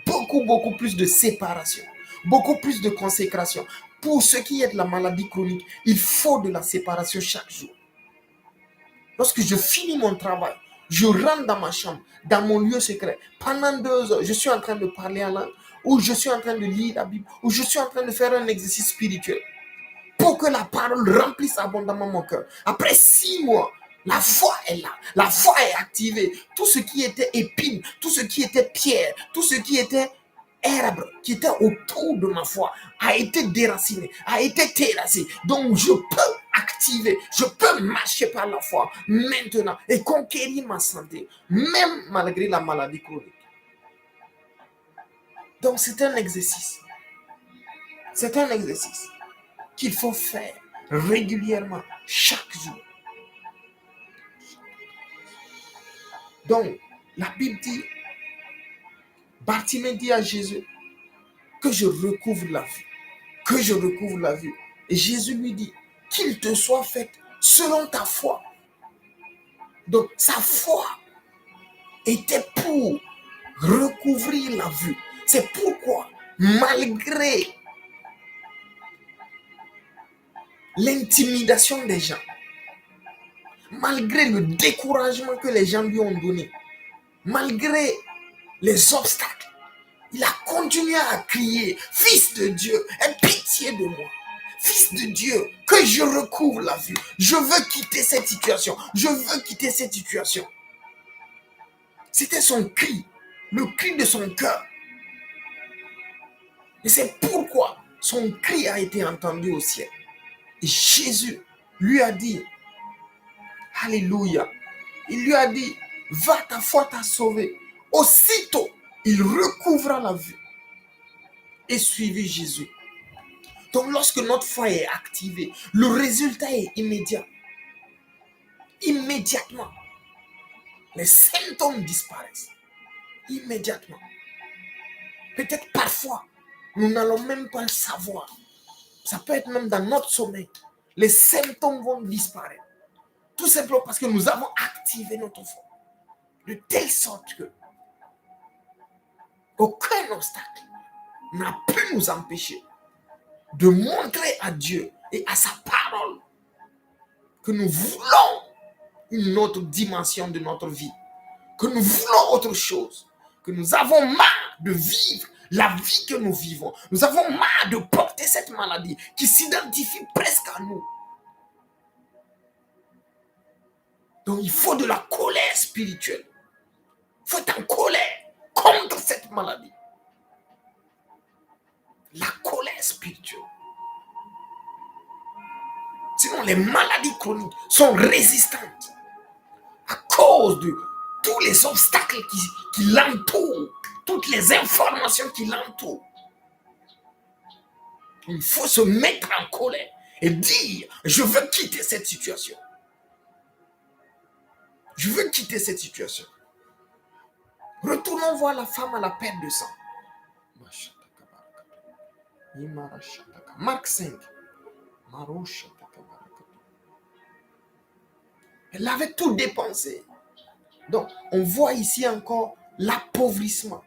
Beaucoup plus de séparation, beaucoup plus de consécration. Pour ce qui est de la maladie chronique, il faut de la séparation chaque jour. Lorsque je finis mon travail, je rentre dans ma chambre, dans mon lieu secret. Pendant 2 heures, je suis en train de parler en langue, ou je suis en train de lire la Bible, ou je suis en train de faire un exercice spirituel pour que la parole remplisse abondamment mon cœur. Après 6 mois, la foi est là, la foi est activée. Tout ce qui était épine, tout ce qui était pierre, tout ce qui était herbe, qui était autour de ma foi, a été déraciné, a été terrassé. Donc je peux activer, je peux marcher par la foi maintenant et conquérir ma santé, même malgré la maladie chronique. Donc c'est un exercice. C'est un exercice qu'il faut faire régulièrement, chaque jour. Donc, la Bible dit, Bartimée dit à Jésus, que je recouvre la vue, que je recouvre la vue. Et Jésus lui dit, qu'il te soit fait selon ta foi. Donc, sa foi était pour recouvrir la vue. C'est pourquoi, malgré l'intimidation des gens, malgré le découragement que les gens lui ont donné, malgré les obstacles, il a continué à crier, « Fils de Dieu, aie pitié de moi. Fils de Dieu, que je recouvre la vue. Je veux quitter cette situation. Je veux quitter cette situation. » C'était son cri, le cri de son cœur. Et c'est pourquoi son cri a été entendu au ciel. Et Jésus lui a dit, alléluia, il lui a dit, va, ta foi t'a sauvé. Aussitôt, il recouvra la vue et suivit Jésus. Donc lorsque notre foi est activée, le résultat est immédiat. Immédiatement, les symptômes disparaissent. Immédiatement. Peut-être parfois, nous n'allons même pas le savoir. Ça peut être même dans notre sommeil. Les symptômes vont disparaître. Tout simplement parce que nous avons activé notre foi. De telle sorte que aucun obstacle n'a pu nous empêcher de montrer à Dieu et à sa parole que nous voulons une autre dimension de notre vie, que nous voulons autre chose, que nous avons marre de vivre la vie que nous vivons. Nous avons marre de porter cette maladie qui s'identifie presque à nous. Donc il faut de la colère spirituelle. Il faut être en colère contre cette maladie. La colère spirituelle. Sinon, les maladies chroniques sont résistantes à cause de tous les obstacles qui l'entourent, toutes les informations qui l'entourent. Il faut se mettre en colère et dire, je veux quitter cette situation. Je veux quitter cette situation. Retournons voir la femme à la perte de sang. Marc 5. Elle avait tout dépensé. Donc, on voit ici encore l'appauvrissement,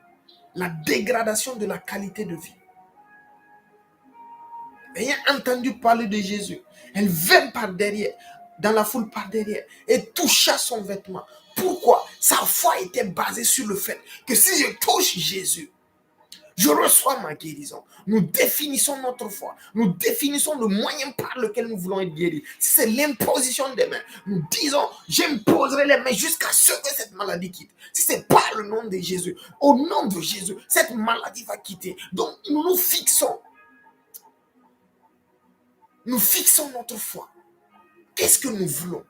la dégradation de la qualité de vie. Ayant entendu parler de Jésus, elle vint par derrière, dans la foule par derrière, et toucha son vêtement. Pourquoi? Sa foi était basée sur le fait que si je touche Jésus, je reçois ma guérison. Nous définissons notre foi. Nous définissons le moyen par lequel nous voulons être guéris. Si c'est l'imposition des mains, nous disons, j'imposerai les mains jusqu'à ce que cette maladie quitte. Si c'est par le nom de Jésus, au nom de Jésus, cette maladie va quitter. Donc, nous nous fixons. Nous fixons notre foi. Qu'est-ce que nous voulons?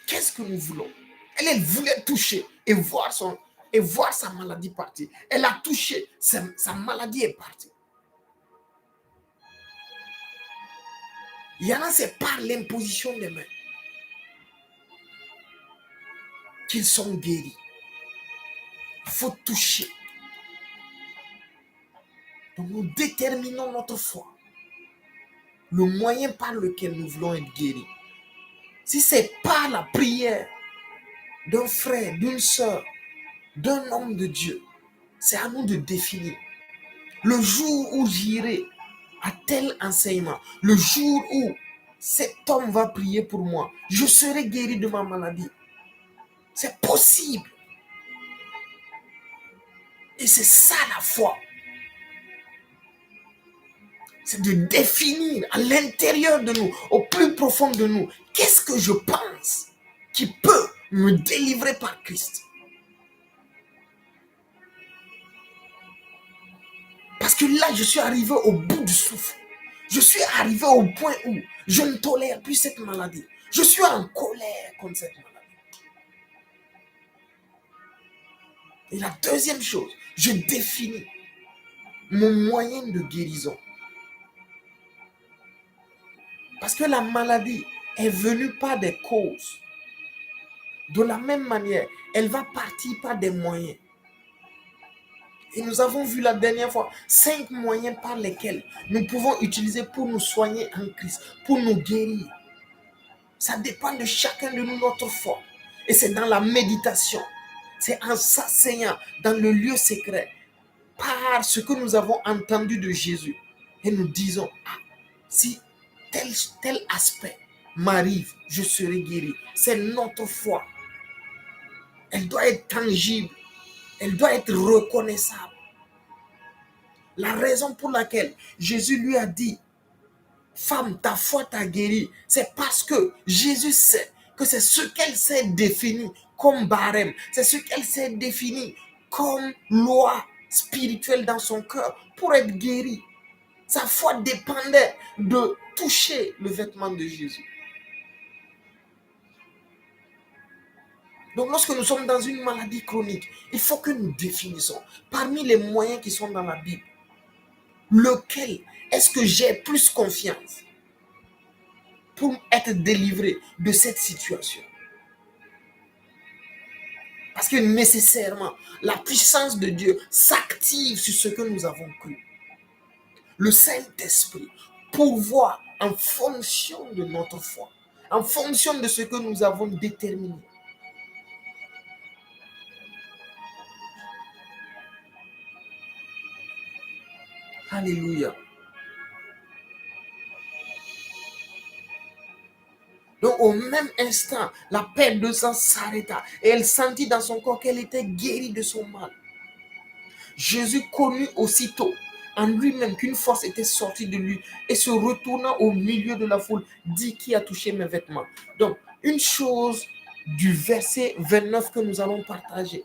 Qu'est-ce que nous voulons? Elle voulait toucher et voir sa maladie partir. Elle a touché, sa maladie est partie. Il y en a, c'est par l'imposition des mains qu'ils sont guéris. Il faut toucher. Donc nous déterminons notre foi. Le moyen par lequel nous voulons être guéris. Si c'est par la prière d'un frère, d'une soeur, d'un homme de Dieu, c'est à nous de définir. Le jour où j'irai à tel enseignement, le jour où cet homme va prier pour moi, je serai guéri de ma maladie. C'est possible. Et c'est ça la foi. C'est de définir à l'intérieur de nous, au plus profond de nous, qu'est-ce que je pense qui peut me délivrer par Christ. Parce que là, je suis arrivé au bout du souffle. Je suis arrivé au point où je ne tolère plus cette maladie. Je suis en colère contre cette maladie. Et la deuxième chose, je définis mon moyen de guérison. Parce que la maladie est venue par des causes. De la même manière, elle va partir par des moyens. Et nous avons vu la dernière fois 5 moyens par lesquels nous pouvons utiliser pour nous soigner en Christ, pour nous guérir. Ça dépend de chacun de nous, notre foi. Et c'est dans la méditation, c'est en s'asseyant dans le lieu secret, par ce que nous avons entendu de Jésus. Et nous disons, ah, si tel aspect m'arrive, je serai guéri. C'est notre foi. Elle doit être tangible. Elle doit être reconnaissable. La raison pour laquelle Jésus lui a dit, femme, ta foi t'a guéri, c'est parce que Jésus sait que c'est ce qu'elle s'est défini comme barème, c'est ce qu'elle s'est défini comme loi spirituelle dans son cœur pour être guérie. Sa foi dépendait de toucher le vêtement de Jésus. Donc lorsque nous sommes dans une maladie chronique, il faut que nous définissons parmi les moyens qui sont dans la Bible, lequel est-ce que j'ai plus confiance pour être délivré de cette situation. Parce que nécessairement, la puissance de Dieu s'active sur ce que nous avons cru. Le Saint-Esprit pourvoit en fonction de notre foi, en fonction de ce que nous avons déterminé. Alléluia. Donc au même instant, la perte de sang s'arrêta et elle sentit dans son corps qu'elle était guérie de son mal. Jésus connut aussitôt en lui-même qu'une force était sortie de lui et se retournant au milieu de la foule, dit: qui a touché mes vêtements? Donc, une chose du verset 29 que nous allons partager.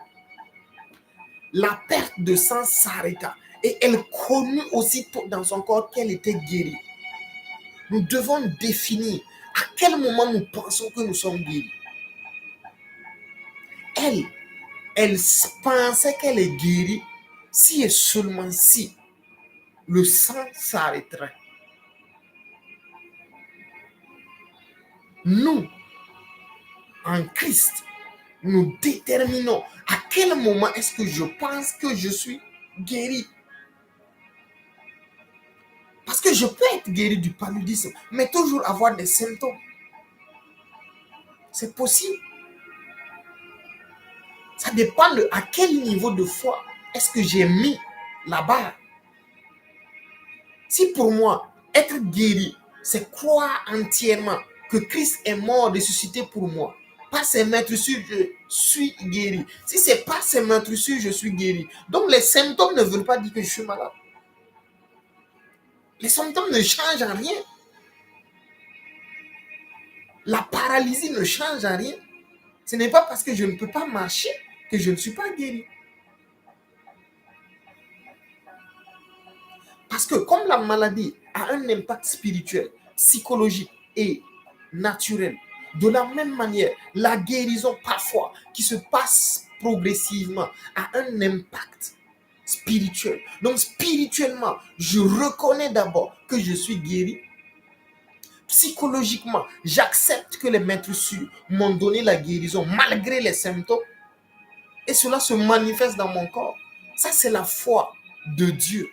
La perte de sang s'arrêta et elle connut aussitôt dans son corps qu'elle était guérie. Nous devons définir à quel moment nous pensons que nous sommes guéris. Elle pensait qu'elle est guérie si et seulement si le sang s'arrêterait. Nous, en Christ, nous déterminons à quel moment est-ce que je pense que je suis guéri. Parce que je peux être guéri du paludisme, mais toujours avoir des symptômes. C'est possible. Ça dépend de à quel niveau de foi est-ce que j'ai mis la barre. Si pour moi, être guéri, c'est croire entièrement que Christ est mort, ressuscité pour moi, par ses meurtrissures, je suis guéri. Si c'est par ses meurtrissures, je suis guéri. Donc les symptômes ne veulent pas dire que je suis malade. Les symptômes ne changent en rien. La paralysie ne change en rien. Ce n'est pas parce que je ne peux pas marcher que je ne suis pas guéri. Parce que comme la maladie a un impact spirituel, psychologique et naturel, de la même manière, la guérison parfois qui se passe progressivement a un impact spirituel. Donc spirituellement, je reconnais d'abord que je suis guéri. Psychologiquement, j'accepte que les meurtrissures m'ont donné la guérison malgré les symptômes. Et cela se manifeste dans mon corps. Ça, c'est la foi de Dieu.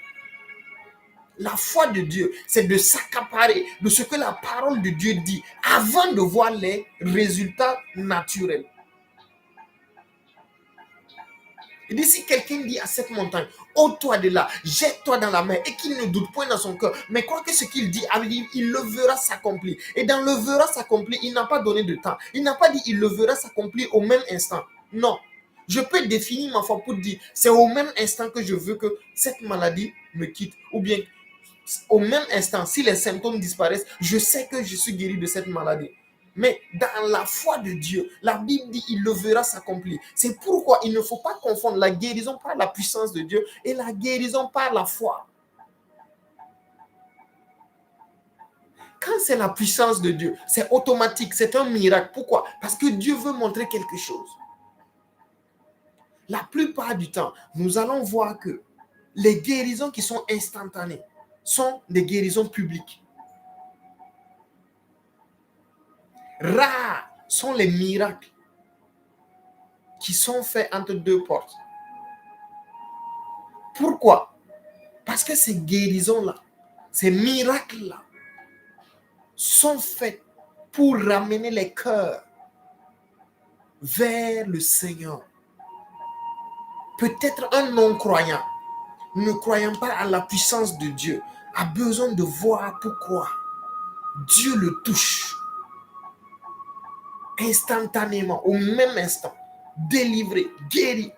La foi de Dieu, c'est de s'accaparer de ce que la parole de Dieu dit avant de voir les résultats naturels. Il dit, si quelqu'un dit à cette montagne, ôte-toi de là, jette-toi dans la mer, et qu'il ne doute point dans son cœur, mais crois que ce qu'il dit, il le verra s'accomplir. Et dans le verra s'accomplir, il n'a pas donné de temps. Il n'a pas dit, il le verra s'accomplir au même instant. Non. Je peux définir ma foi pour dire, c'est au même instant que je veux que cette maladie me quitte, ou bien au même instant, si les symptômes disparaissent, je sais que je suis guéri de cette maladie. Mais dans la foi de Dieu, la Bible dit il le verra s'accomplir. C'est pourquoi il ne faut pas confondre la guérison par la puissance de Dieu et la guérison par la foi. Quand c'est la puissance de Dieu, c'est automatique, c'est un miracle. Pourquoi? Parce que Dieu veut montrer quelque chose. La plupart du temps, nous allons voir que les guérisons qui sont instantanées sont des guérisons publiques. Rares sont les miracles qui sont faits entre deux portes. Pourquoi? Parce que ces guérisons-là, ces miracles-là, sont faits pour ramener les cœurs vers le Seigneur. Peut-être un non-croyant, ne croyant pas à la puissance de Dieu, a besoin de voir pourquoi Dieu le touche instantanément, au même instant, délivré, guéri.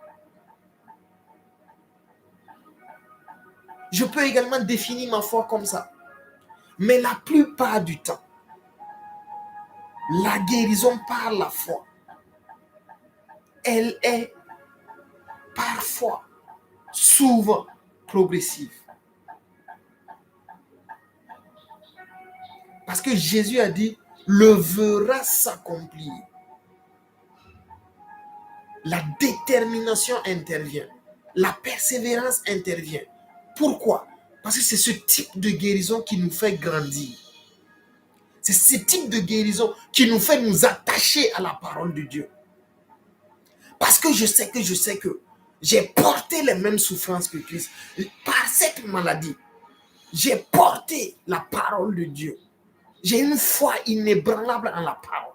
Je peux également définir ma foi comme ça. Mais la plupart du temps, La guérison par la foi, elle est parfois, souvent progressive. Parce que Jésus a dit, le verra s'accomplir. La détermination intervient. La persévérance intervient. Pourquoi? Parce que c'est ce type de guérison qui nous fait grandir. C'est ce type de guérison qui nous fait nous attacher à la parole de Dieu. Parce que je sais que j'ai porté les mêmes souffrances que Christ. Par cette maladie, j'ai porté la parole de Dieu. J'ai une foi inébranlable en la parole.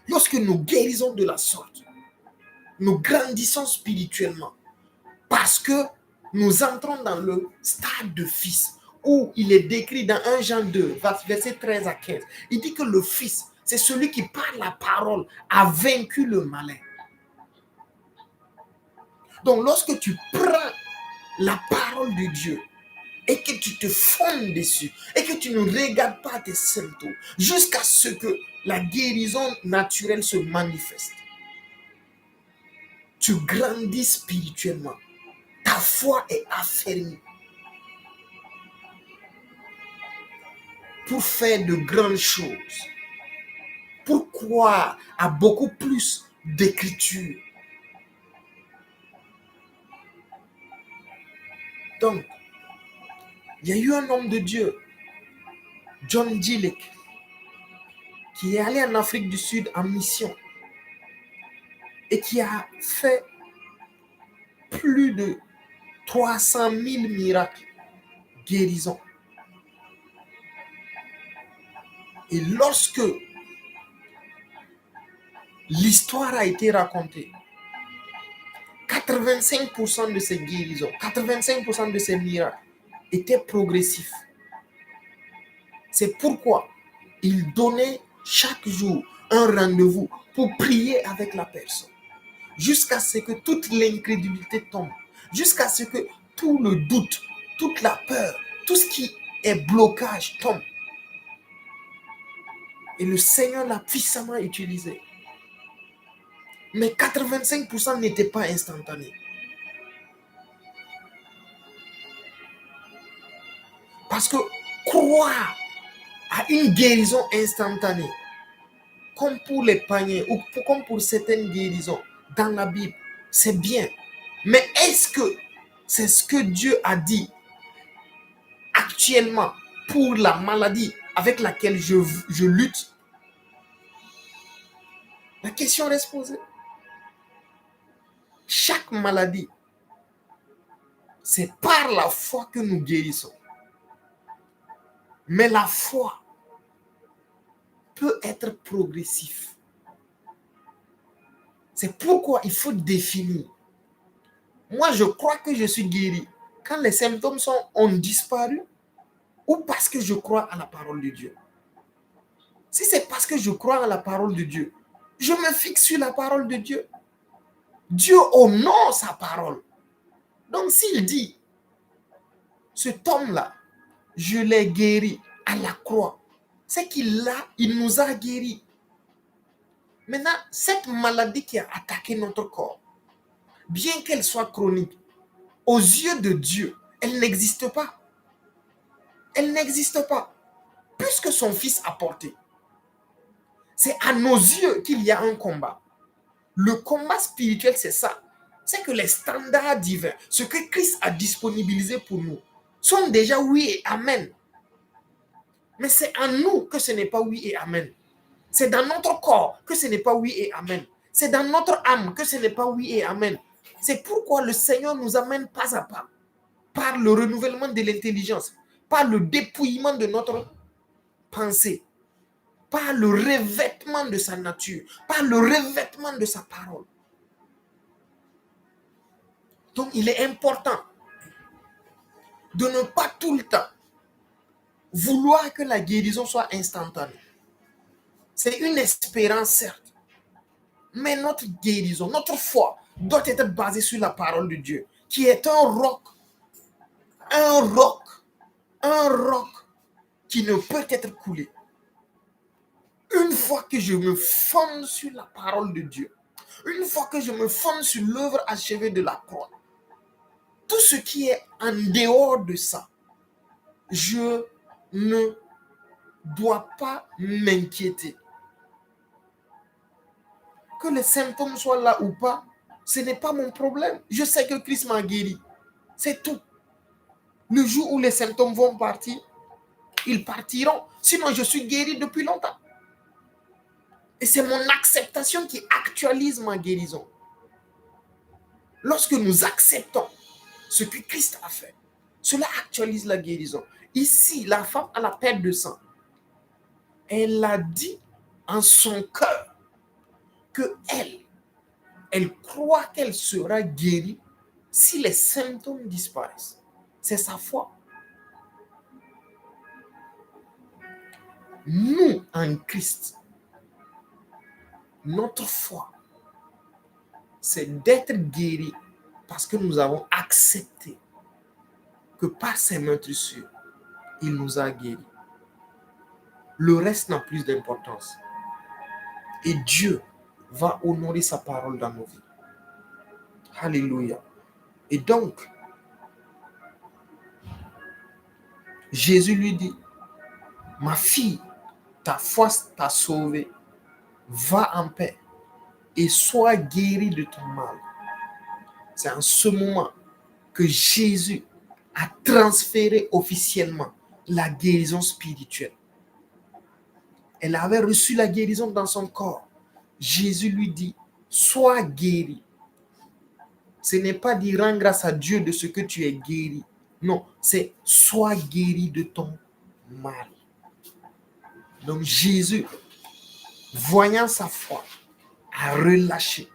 Lorsque nous guérissons de la sorte, nous grandissons spirituellement parce que nous entrons dans le stade de fils où il est décrit dans 1 Jean 2, verset 13 à 15. Il dit que le fils, c'est celui qui par la parole a vaincu le malin. Donc lorsque tu prends la parole de Dieu et que tu te fondes dessus et que tu ne regardes pas tes symptômes jusqu'à ce que la guérison naturelle se manifeste, tu grandis spirituellement. Ta foi est affermie pour faire de grandes choses, pour croire à beaucoup plus d'écriture. Donc, il y a eu un homme de Dieu, John G. Lake, qui est allé en Afrique du Sud en mission et qui a fait plus de 300 000 miracles, guérisons. Et lorsque l'histoire a été racontée, 85% de ces guérisons, 85% de ces miracles étaient progressifs. C'est pourquoi il donnait chaque jour un rendez-vous pour prier avec la personne, jusqu'à ce que toute l'incrédulité tombe, jusqu'à ce que tout le doute, toute la peur, tout ce qui est blocage tombe. Et le Seigneur l'a puissamment utilisé. Mais 85% n'étaient pas instantanés. Parce que croire à une guérison instantanée, comme pour les paniers ou comme pour certaines guérisons dans la Bible, c'est bien. Mais est-ce que c'est ce que Dieu a dit actuellement pour la maladie avec laquelle je lutte? La question reste posée. Chaque maladie, c'est par la foi que nous guérissons. Mais la foi peut être progressif. C'est pourquoi il faut définir. Moi, je crois que je suis guéri quand les symptômes ont disparu ou parce que je crois à la parole de Dieu. Si c'est parce que je crois à la parole de Dieu, je me fixe sur la parole de Dieu. Dieu honore sa parole. Donc s'il dit, cet homme-là, je l'ai guéri à la croix, c'est qu'il nous a guéris. Maintenant, cette maladie qui a attaqué notre corps, bien qu'elle soit chronique, aux yeux de Dieu, elle n'existe pas. Elle n'existe pas. Puisque son Fils a porté. C'est à nos yeux qu'il y a un combat. Le combat spirituel, c'est ça. C'est que les standards divins, ce que Christ a disponibilisé pour nous, sont déjà oui et amen. Mais c'est en nous que ce n'est pas oui et amen. C'est dans notre corps que ce n'est pas oui et amen. C'est dans notre âme que ce n'est pas oui et amen. C'est pourquoi le Seigneur nous amène pas à pas, par le renouvellement de l'intelligence, par le dépouillement de notre pensée, par le revêtement de sa nature, par le revêtement de sa parole. Donc, il est important de ne pas tout le temps vouloir que la guérison soit instantanée. C'est une espérance, certes, mais notre guérison, notre foi doit être basée sur la parole de Dieu, qui est un roc qui ne peut être coulé. Une fois que je me fonde sur la parole de Dieu, une fois que je me fonde sur l'œuvre achevée de la croix, tout ce qui est en dehors de ça, je ne dois pas m'inquiéter. Que les symptômes soient là ou pas, ce n'est pas mon problème. Je sais que Christ m'a guéri. C'est tout. Le jour où les symptômes vont partir, ils partiront. Sinon, je suis guéri depuis longtemps. Et c'est mon acceptation qui actualise ma guérison. Lorsque nous acceptons ce que Christ a fait, cela actualise la guérison. Ici, la femme à la perte de sang, elle a dit en son cœur que elle croit qu'elle sera guérie si les symptômes disparaissent. C'est sa foi. Nous, en Christ, notre foi, c'est d'être guéris parce que nous avons accepté que par ses meurtrissures, il nous a guéris. Le reste n'a plus d'importance. Et Dieu va honorer sa parole dans nos vies. Alléluia. Et donc, Jésus lui dit, ma fille, ta foi t'a sauvée, va en paix et sois guérie de ton mal. C'est en ce moment que Jésus a transféré officiellement la guérison spirituelle. Elle avait reçu la guérison dans son corps. Jésus lui dit, sois guérie. Ce n'est pas dire rends grâce à Dieu de ce que tu es guéri. Non, c'est sois guéri de ton mal. Donc Jésus, voyant sa foi, a relâché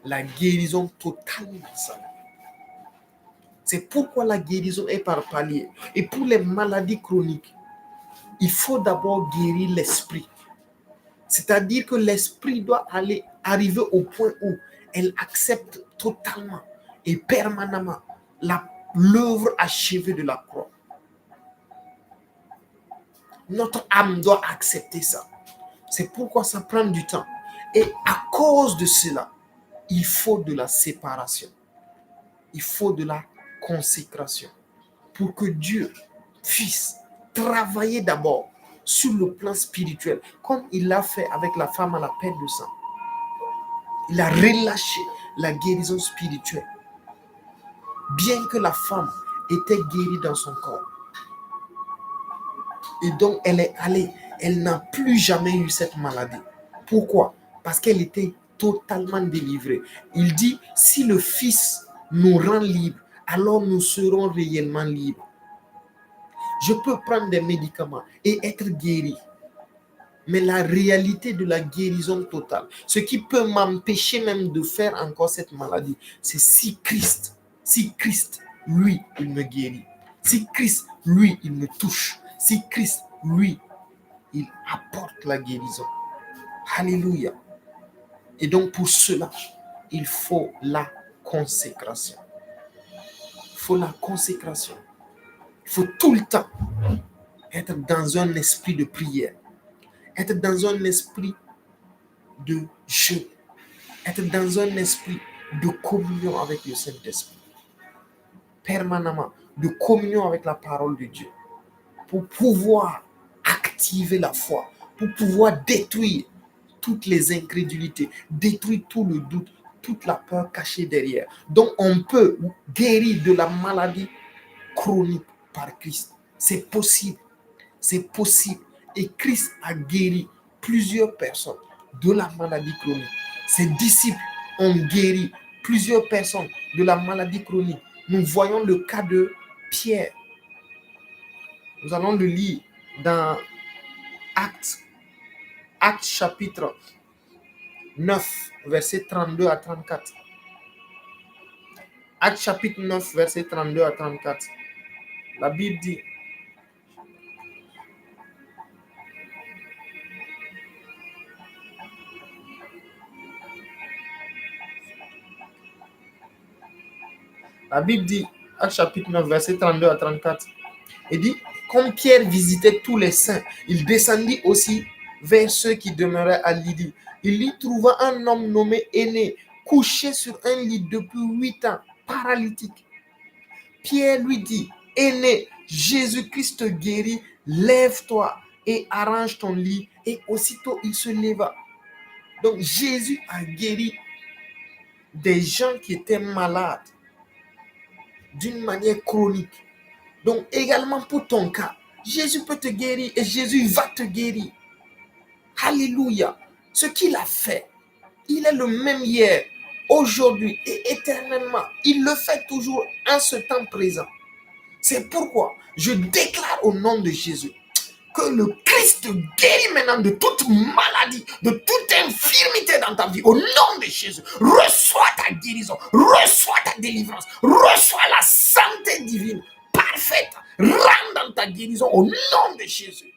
la guérison totale dans sa vie. C'est pourquoi la guérison est par palier. Et pour les maladies chroniques, il faut d'abord guérir l'esprit. C'est-à-dire que l'esprit doit arriver au point où elle accepte totalement et permanemment l'œuvre achevée de la croix. Notre âme doit accepter ça. C'est pourquoi ça prend du temps. Et à cause de cela, il faut de la séparation. Il faut de la consécration. Pour que Dieu puisse travailler d'abord sur le plan spirituel, comme il l'a fait avec la femme à la perte de sang. Il a relâché la guérison spirituelle. Bien que la femme était guérie dans son corps. Et donc, elle est allée, elle n'a plus jamais eu cette maladie. Pourquoi? Parce qu'elle était totalement délivrée. Il dit, si le Fils nous rend libres, alors nous serons réellement libres. Je peux prendre des médicaments et être guéri. Mais la réalité de la guérison totale, ce qui peut m'empêcher même de faire encore cette maladie, c'est si Christ, lui, il me guérit. Si Christ, lui, il me touche. Si Christ, lui, il apporte la guérison. Alléluia. Et donc pour cela, il faut la consécration. Il faut la consécration. Il faut tout le temps être dans un esprit de prière. Être dans un esprit de jeûne. Être dans un esprit de communion avec le Saint-Esprit. Permanemment, de communion avec la parole de Dieu. Pour pouvoir activer la foi. Pour pouvoir détruire toutes les incrédulités. Détruire tout le doute. Toute la peur cachée derrière. Donc on peut guérir de la maladie chronique par Christ. C'est possible. C'est possible. Et Christ a guéri plusieurs personnes de la maladie chronique. Ses disciples ont guéri plusieurs personnes de la maladie chronique. Nous voyons le cas de Pierre. Nous allons le lire dans Actes chapitre 9, versets 32 à 34. Actes chapitre 9, versets 32 à 34. La Bible dit, Actes chapitre 9, versets 32 à 34, il dit, comme Pierre visitait tous les saints, il descendit aussi vers ceux qui demeuraient à Lydie. Il y trouva un homme nommé Aîné, couché sur un lit depuis 8 ans, paralytique. Pierre lui dit, Aîné, Jésus-Christ te guérit, lève-toi et arrange ton lit. Et aussitôt il se leva. Donc Jésus a guéri des gens qui étaient malades d'une manière chronique. Donc également pour ton cas, Jésus peut te guérir et Jésus va te guérir. Alléluia. Ce qu'il a fait, il est le même hier, aujourd'hui et éternellement. Il le fait toujours en ce temps présent. C'est pourquoi je déclare au nom de Jésus que le Christ te guérit maintenant de toute maladie, de toute infirmité dans ta vie. Au nom de Jésus, reçois ta guérison, reçois ta délivrance, reçois la santé divine parfaite. Rentre dans ta guérison au nom de Jésus.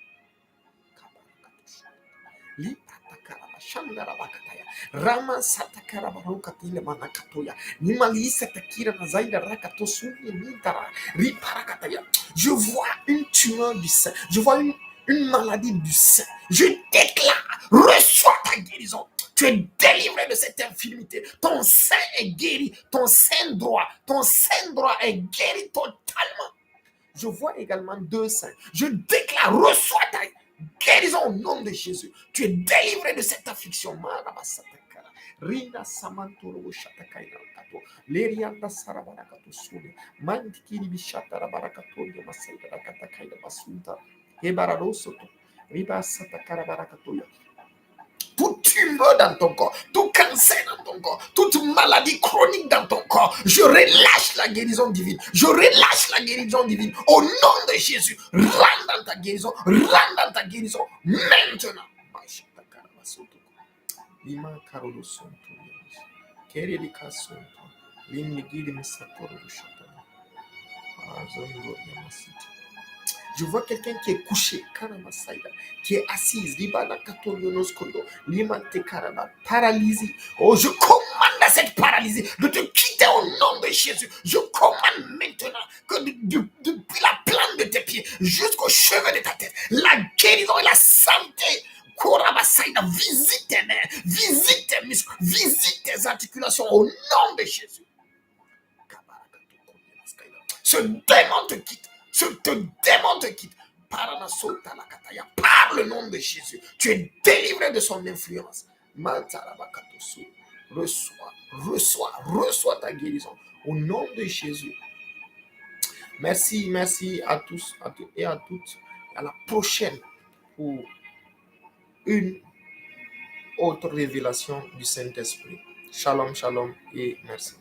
Rama satakara barokatile manakatoya. Nimali satakira nazaida rakatosu nitara riparakataya. Je vois une tumeur du sein. Je vois une maladie du sein. Je déclare, reçois ta guérison. Tu es délivré de cette infirmité. Ton sein est guéri. Ton sein droit est guéri totalement. Je vois également 2 seins. Je déclare, reçois ta guérison au nom de Jésus. Tu es délivré de cette affliction. Rina samantoro shatakaina kato lerianda sarabarakato sune mantikiri bishata rabarakato ya masaida rakatakaina masunta hebararosoto riba satakara barakatoya. Toute tumeur dans ton corps, tout cancer dans ton corps, toute maladie chronique dans ton corps, je relâche la guérison divine. Je relâche la guérison divine au nom de Jésus. Rentre dans ta guérison, rentre dans ta guérison maintenant. Lima Karolo Sonto, Kerelika Sonto, Limigili Misatoro Shatana, Azondo Yamasiti. Je vois quelqu'un qui est couché, Karamasaida, qui est assise, Libana Katorionos Kondo, Limante Karaba, paralysie. Oh, je commande à cette paralysie de te quitter au nom de Jésus. Je commande maintenant que depuis la plante de tes pieds jusqu'aux cheveux de ta tête, la guérison et la santé. Visite tes mains, visite tes muscles, visite tes articulations au nom de Jésus. Ce démon te quitte. Ce démon te quitte. Par le nom de Jésus. Tu es délivré de son influence. Reçois ta guérison. Au nom de Jésus. Merci à tous et à toutes. À la prochaine pour une autre révélation du Saint-Esprit. Shalom, shalom et merci.